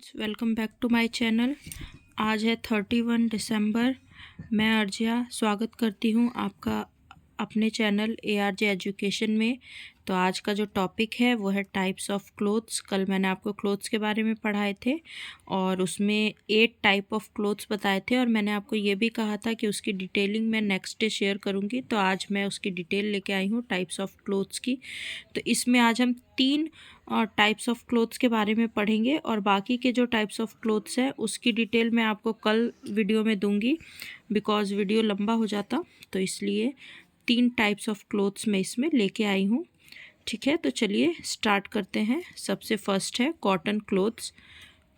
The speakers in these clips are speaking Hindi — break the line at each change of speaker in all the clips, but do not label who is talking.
Friends, welcome back to my channel. आज है 31 दिसंबर। मैं अर्जिया स्वागत करती हूँ आपका अपने चैनल ARJ एजुकेशन में। तो आज का जो टॉपिक है वो है टाइप्स ऑफ क्लोथ्स। कल मैंने आपको क्लोथ्स के बारे में पढ़ाए थे और उसमें 8 टाइप ऑफ क्लोथ्स बताए थे और मैंने आपको ये भी कहा था कि उसकी डिटेलिंग मैं नेक्स्ट डे शेयर करूँगी। तो आज मैं उसकी डिटेल लेके आई हूँ टाइप्स ऑफ क्लोथ्स की। तो इसमें आज हम 3 टाइप्स ऑफ क्लोथ्स के बारे में पढ़ेंगे और बाकी के जो टाइप्स ऑफ क्लोथ्स है उसकी डिटेल मैं आपको कल वीडियो में दूंगी, बिकॉज़ वीडियो लंबा हो जाता। तो इसलिए 3 टाइप्स ऑफ क्लोथ्स मैं इसमें लेके आई हूँ। ठीक है, तो चलिए स्टार्ट करते हैं। सबसे फर्स्ट है cotton clothes.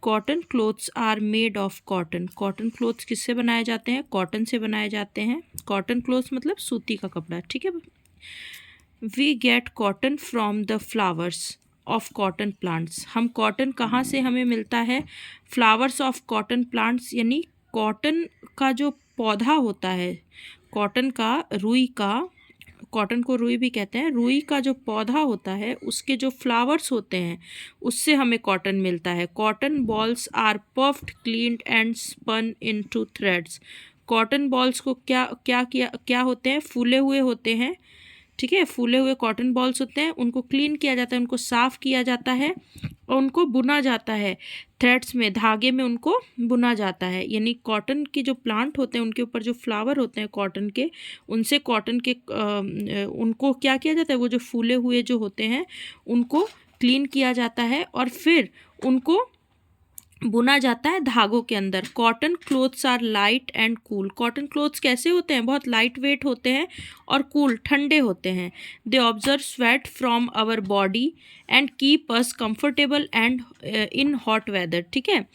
Cotton clothes are made of cotton. Cotton clothes किससे बनाए जाते हैं? कॉटन से बनाए जाते हैं। कॉटन क्लोथ्स मतलब सूती का कपड़ा। ठीक है। We get cotton from the flowers of cotton plants. हम कॉटन कहाँ से हमें मिलता है? फ्लावर्स ऑफ कॉटन प्लांट्स, यानी कॉटन का जो पौधा होता है, कॉटन का, रुई का, कॉटन को रुई भी कहते हैं, रुई का जो पौधा होता है उसके जो फ्लावर्स होते हैं उससे हमें कॉटन मिलता है। Cotton balls are puffed, cleaned and spun into threads. Cotton balls को क्या होते हैं? फूले हुए होते हैं। ठीक है, फूले हुए कॉटन बॉल्स होते हैं, उनको क्लीन किया जाता है, उनको साफ़ किया जाता है और उनको बुना जाता है। थ्रेड्स में, धागे में उनको बुना जाता है। यानी कॉटन के जो प्लांट होते हैं उनके ऊपर जो फ्लावर होते हैं कॉटन के, उनसे कॉटन के उनको क्या किया जाता है? वो जो फूले हुए जो होते हैं उनको क्लीन किया जाता है और फिर उनको बुना जाता है धागों के अंदर। Cotton clothes are light and cool. Cotton clothes कैसे होते हैं? बहुत लाइट वेट होते हैं और कूल, ठंडे होते हैं। They observe sweat from our body and keep us comfortable and in hot weather. ठीक है,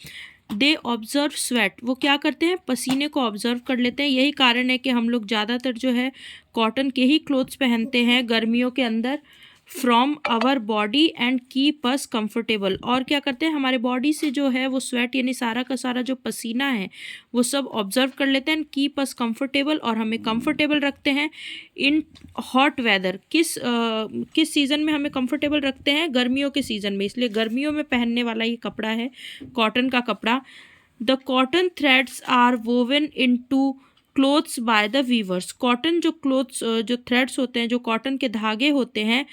दे ऑब्जर्व स्वेट, वो क्या करते हैं? पसीने को ऑब्जर्व कर लेते हैं। यही कारण है कि हम लोग ज़्यादातर जो है कॉटन के ही क्लोथ्स पहनते हैं गर्मियों के अंदर। From our body and keep us comfortable, और क्या करते हैं? हमारे बॉडी से जो है वो स्वेट यानी सारा का सारा जो पसीना है वो सब ऑब्जर्व कर लेते हैं। कीप अस कंफर्टेबल, और हमें कंफर्टेबल रखते हैं इन हॉट वेदर। किस सीज़न में हमें कंफर्टेबल रखते हैं? गर्मियों के सीज़न में। इसलिए गर्मियों में पहनने वाला ये कपड़ा है कॉटन का कपड़ा। The cotton threads are woven into clothes by the weavers. Cotton जो क्लोथ्स, जो थ्रेड्स होते हैं, जो कॉटन के धागे होते हैं,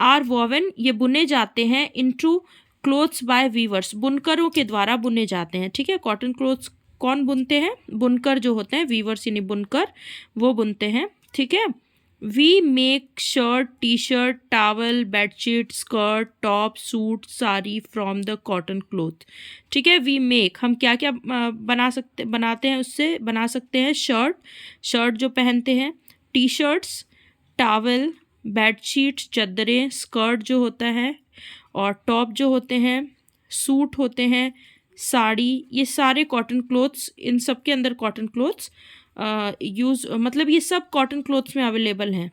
आर वोवन, ये बुने जाते हैं इनटू क्लोथ्स बाय वीवर्स, बुनकरों के द्वारा बुने जाते हैं। ठीक है, कॉटन क्लोथ्स कौन बुनते हैं? बुनकर जो होते हैं, वीवर्स यानी बुनकर, वो बुनते हैं। ठीक है। We make shirt, T shirt, towel, bedsheet, skirt, top, suit, sari from the cotton cloth. ठीक है, वी मेक, हम क्या क्या बनाते हैं, उससे बना सकते हैं शर्ट, शर्ट जो पहनते हैं, टी शर्ट्स, टावल, बेडशीट, चादरें, स्कर्ट जो होता है, और टॉप जो होते हैं, सूट होते हैं, साड़ी, ये सारे कॉटन क्लोथ्स, इन सब के अंदर कॉटन क्लोथ्स मतलब ये सब कॉटन क्लोथ्स में अवेलेबल हैं।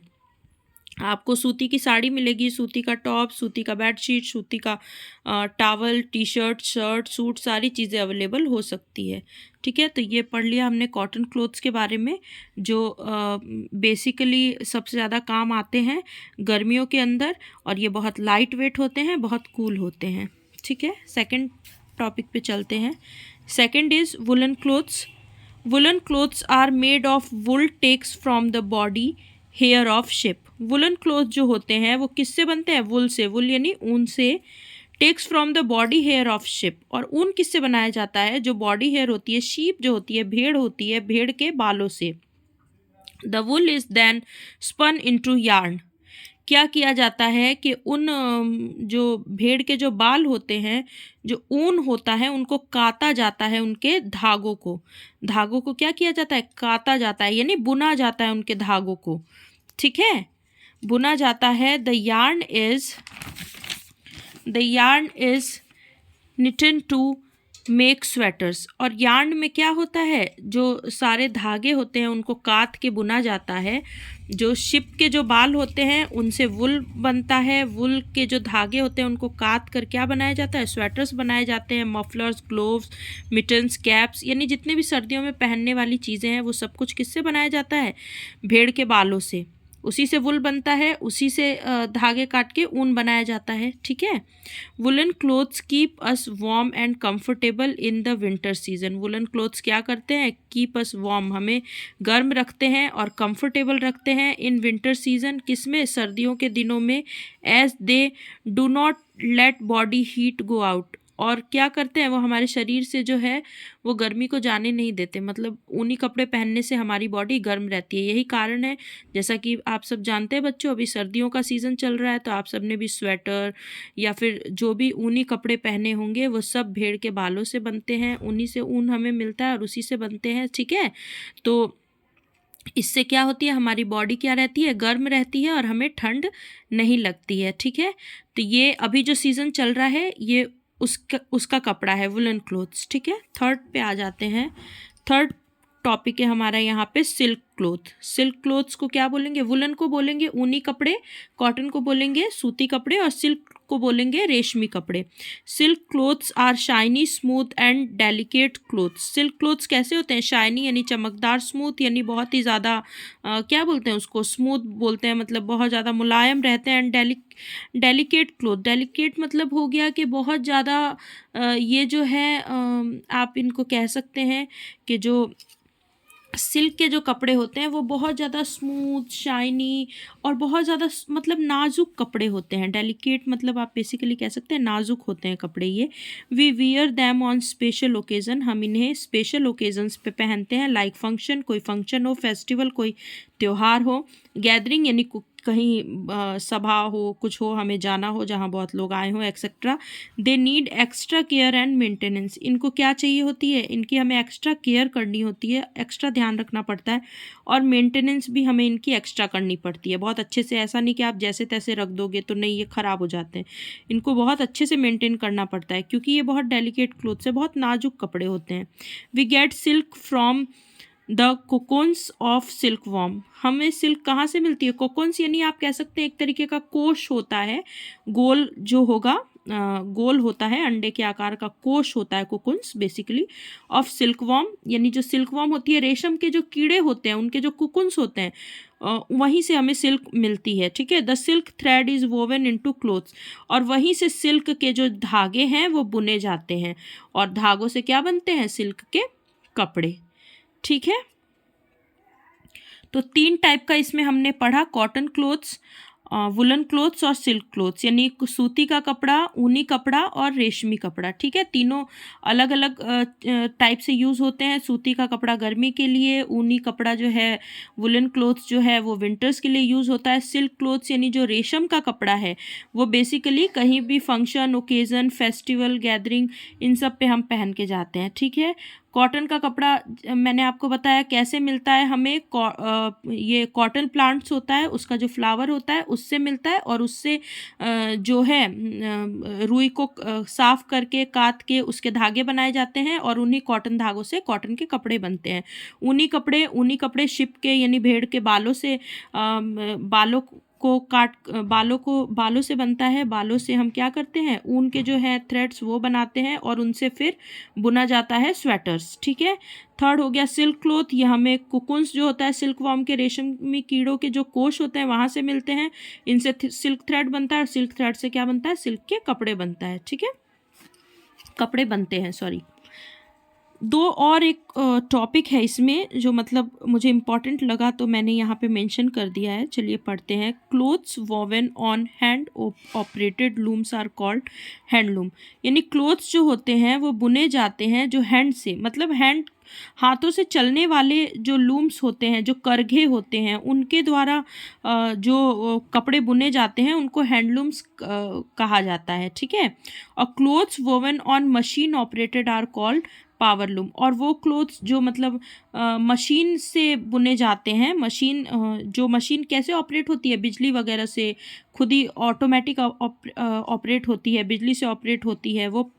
आपको सूती की साड़ी मिलेगी, सूती का टॉप, सूती का बेडशीट, सूती का towel, T shirt, shirt, suit, सारी चीज़ें अवेलेबल हो सकती है। ठीक है, तो ये पढ़ लिया हमने कॉटन क्लोथ्स के बारे में, जो बेसिकली सबसे ज़्यादा काम आते हैं गर्मियों के अंदर, और ये बहुत लाइट वेट होते हैं, बहुत कूल होते हैं। ठीक है, सेकंड टॉपिक पे चलते हैं। Second is woollen clothes. Woollen clothes are made of wool takes from the body hair of sheep. Woollen cloth जो होते हैं वो किससे बनते हैं? वुल से। वुल यानी ऊन से। Takes from the body hair of sheep, और ऊन किससे बनाया जाता है? जो बॉडी हेयर होती है, शीप जो होती है, भेड़ होती है, भेड़ के बालों से। The wool is then spun into yarn. क्या किया जाता है कि उन जो भेड़ के जो बाल होते हैं, जो ऊन होता है, उनको काता जाता है, उनके धागों को क्या किया जाता है? काता जाता है, यानी बुना जाता है उनके धागों को। ठीक है, बुना जाता है। The yarn is knitted to make sweaters. और यार्न में क्या होता है? जो सारे धागे होते हैं उनको काट के बुना जाता है। जो शिप के जो बाल होते हैं उनसे वुल बनता है, वुल के जो धागे होते हैं उनको काट कर क्या बनाया जाता है? स्वेटर्स बनाए जाते हैं। मफलर्स, ग्लोव्स, मिटन्स, कैप्स, यानी जितने भी सर्दियों में पहनने वाली चीज़ें हैं वो सब कुछ किससे बनाया जाता है? भेड़ के बालों से। उसी से वुल बनता है, उसी से धागे काट के ऊन बनाया जाता है, ठीक है। Woollen clothes keep us warm and comfortable in the winter season. Woollen clothes क्या करते हैं, कीप अस वार्म, हमें गर्म रखते हैं और कंफर्टेबल रखते हैं इन विंटर सीजन, किसमें, सर्दियों के दिनों में, as they do not let body heat go out, और क्या करते हैं वो हमारे शरीर से जो है वो गर्मी को जाने नहीं देते, मतलब ऊनी कपड़े पहनने से हमारी बॉडी गर्म रहती है। यही कारण है, जैसा कि आप सब जानते हैं बच्चों, अभी सर्दियों का सीज़न चल रहा है, तो आप सब ने भी स्वेटर या फिर जो भी ऊनी कपड़े पहने होंगे वो सब भेड़ के बालों से बनते हैं, उन्हीं से ऊन हमें मिलता है और उसी से बनते हैं, ठीक है। तो इससे क्या होती है, हमारी बॉडी क्या रहती है, गर्म रहती है और हमें ठंड नहीं लगती है, ठीक है। तो ये अभी जो सीज़न चल रहा है ये उसका कपड़ा है, वुलन क्लोथ्स, ठीक है। थर्ड पे आ जाते हैं। थर्ड टॉपिक है हमारा यहाँ पे सिल्क क्लोथ। सिल्क क्लोथ्स को क्या बोलेंगे, वुलन को बोलेंगे ऊनी कपड़े, कॉटन को बोलेंगे सूती कपड़े और सिल्क को बोलेंगे रेशमी कपड़े। Silk clothes are shiny, smooth and delicate clothes. Silk clothes कैसे होते हैं, शाइनी यानी चमकदार, स्मूथ यानी बहुत ही ज़्यादा क्या बोलते हैं उसको, स्मूथ बोलते हैं, मतलब बहुत ज़्यादा मुलायम रहते हैं, एंड डेलिकेट क्लोथ, डेलिकेट मतलब हो गया कि बहुत ज़्यादा ये जो है आप इनको कह सकते हैं कि जो सिल्क के जो कपड़े होते हैं वो बहुत ज़्यादा स्मूथ, शाइनी और बहुत ज़्यादा मतलब नाजुक कपड़े होते हैं। डेलिकेट मतलब आप बेसिकली कह सकते हैं नाजुक होते हैं कपड़े ये। We wear them on special occasion, हम इन्हें स्पेशल ओकेज़न्स पे पहनते हैं, लाइक फंक्शन, कोई फंक्शन हो, फेस्टिवल कोई त्यौहार हो, गैदरिंग यानी कहीं सभा हो, कुछ हो, हमें जाना हो जहाँ बहुत लोग आए हों, etcetera. They need extra care and maintenance, इनको क्या चाहिए होती है, इनकी हमें एक्स्ट्रा केयर करनी होती है, एक्स्ट्रा ध्यान रखना पड़ता है और मेंटेनेंस भी हमें इनकी एक्स्ट्रा करनी पड़ती है बहुत अच्छे से। ऐसा नहीं कि आप जैसे तैसे रख दोगे तो नहीं, ये ख़राब हो जाते हैं, इनको बहुत अच्छे से मेंटेन करना पड़ता है क्योंकि ये बहुत डेलिकेट क्लोथ्स है, बहुत नाजुक कपड़े होते हैं। We get silk from the cocoons of silk worm, हमें सिल्क कहाँ से मिलती है, कोकोन्स यानी आप कह सकते हैं एक तरीके का कोश होता है, गोल जो होगा, गोल होता है, अंडे के आकार का कोश होता है कोकुन्स बेसिकली, ऑफ सिल्क वॉर्म यानी जो सिल्क वॉर्म होती है, रेशम के जो कीड़े होते हैं उनके जो कुकुन्स होते हैं वहीं से हमें सिल्क मिलती है, ठीक है। The silk thread is woven into clothes, और वहीं से सिल्क के जो धागे हैं वो बुने जाते हैं और धागों से क्या बनते हैं, सिल्क के कपड़े, ठीक है। तो 3 टाइप का इसमें हमने पढ़ा, कॉटन क्लोथ्स, वुलन क्लोथ्स और सिल्क क्लोथ्स, यानी सूती का कपड़ा, ऊनी कपड़ा और रेशमी कपड़ा, ठीक है। तीनों अलग अलग टाइप से यूज़ होते हैं। सूती का कपड़ा गर्मी के लिए, ऊनी कपड़ा जो है, वुलन क्लोथ्स जो है वो विंटर्स के लिए यूज़ होता है। सिल्क क्लोथ्स यानी जो रेशम का कपड़ा है वो बेसिकली कहीं भी फंक्शन, ओकेज़न, फेस्टिवल, गैदरिंग, इन सब पे हम पहन के जाते हैं, ठीक है। कॉटन का कपड़ा मैंने आपको बताया कैसे मिलता है हमें, ये कॉटन प्लांट्स होता है, उसका जो फ्लावर होता है उससे मिलता है और उससे जो है रुई को साफ करके काट के उसके धागे बनाए जाते हैं और उन्हीं कॉटन धागों से कॉटन के कपड़े बनते हैं। ऊनी कपड़े शिप के यानी भेड़ के बालों से बालों से बनता है। बालों से हम क्या करते हैं, ऊन के जो है थ्रेड्स वो बनाते हैं और उनसे फिर बुना जाता है स्वेटर्स, ठीक है। थर्ड हो गया सिल्क क्लोथ, ये हमें कुकुन्स जो होता है सिल्क वॉर्म के, रेशमी कीड़ों के जो कोश होते हैं वहाँ से मिलते हैं, इनसे सिल्क थ्रेड बनता है और सिल्क थ्रेड से क्या बनता है, सिल्क के कपड़े बनता है, ठीक है, कपड़े बनते हैं, सॉरी। 2 और एक टॉपिक है इसमें जो मतलब मुझे इम्पॉर्टेंट लगा तो मैंने यहाँ पे मेंशन कर दिया है, चलिए पढ़ते हैं। Clothes woven on hand operated looms are called handloom, यानी क्लोथ्स जो होते हैं वो बुने जाते हैं जो हैंड से, मतलब हैंड हाथों से चलने वाले जो लूम्स होते हैं, जो करघे होते हैं, उनके द्वारा जो कपड़े बुने जाते हैं उनको हैंडलूम्स कहा जाता है, ठीक है। और clothes woven on machine operated are called power loom, और वो क्लोथ्स जो मतलब मशीन से बुने जाते हैं, जो मशीन कैसे ऑपरेट होती है, बिजली वगैरह से, खुद ही ऑटोमेटिक ऑपरेट होती है, बिजली से ऑपरेट होती है, वो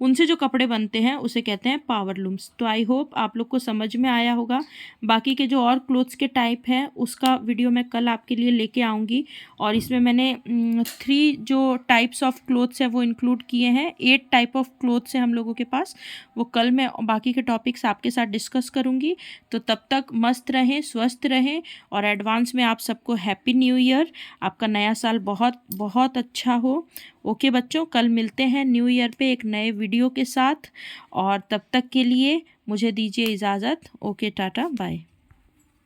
उनसे जो कपड़े बनते हैं उसे कहते हैं पावर लूम्स। तो आई होप आप लोग को समझ में आया होगा। बाकी के जो और क्लोथ्स के टाइप हैं उसका वीडियो मैं कल आपके लिए लेके आऊँगी, और इसमें मैंने 3 जो टाइप्स ऑफ क्लोथ्स है वो इंक्लूड किए हैं। 8 टाइप ऑफ क्लोथ्स हैं हम लोगों के पास, वो कल मैं बाकी के टॉपिक्स आपके साथ डिस्कस करूँगी। तो तब तक मस्त रहें, स्वस्थ रहें, और एडवांस में आप सबको हैप्पी न्यू ईयर। आपका नया साल बहुत बहुत अच्छा हो। ओके बच्चों, कल मिलते हैं न्यू ईयर पे एक नए वीडियो के साथ, और तब तक के लिए मुझे दीजिए इजाज़त। Okay, tata, bye.